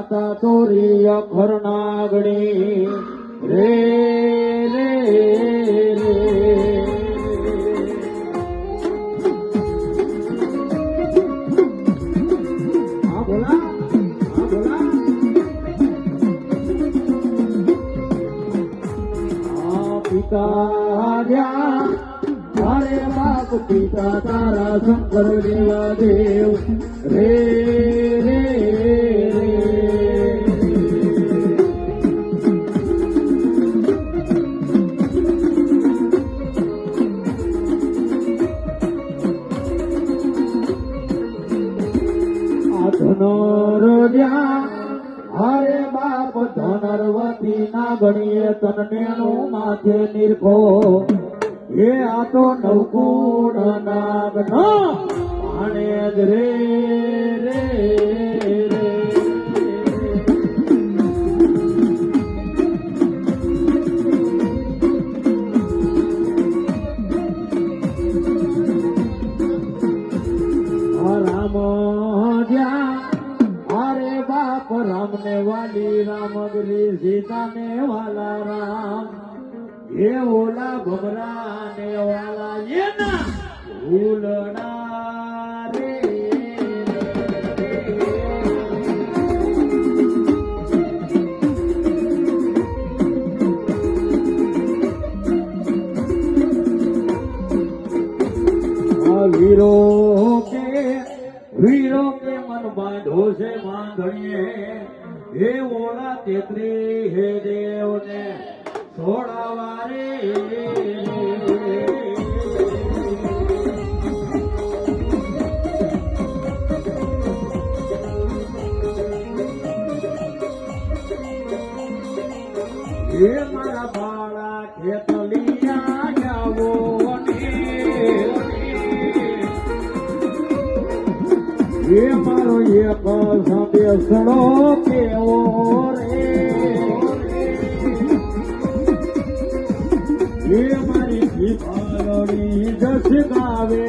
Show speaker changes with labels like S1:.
S1: માતા તોરી અખર નાગણી રે રે રે हरे बाप पिता तारा शंकर देवा देव रे रे धनोरजा हरे बाप धनरवती नागणीए तननेणु माथे निरखो ये आ तो नवकूण नाग पाणे ज रे रे रे राम ज्या हरे बाप राम ने वाली राम गली सीता ने वाला राम ये ओला भमरा ने वाला ये ना भूलना रे वीरों के मन बांधो से बांधणिए हे ओला तेत्री हे देव ने छोड़ावा रे हे मारा बाळा खेतलिया जावो ये मारो एक संदेशड़ो केवो रे ये मारी जीवानी जस गावे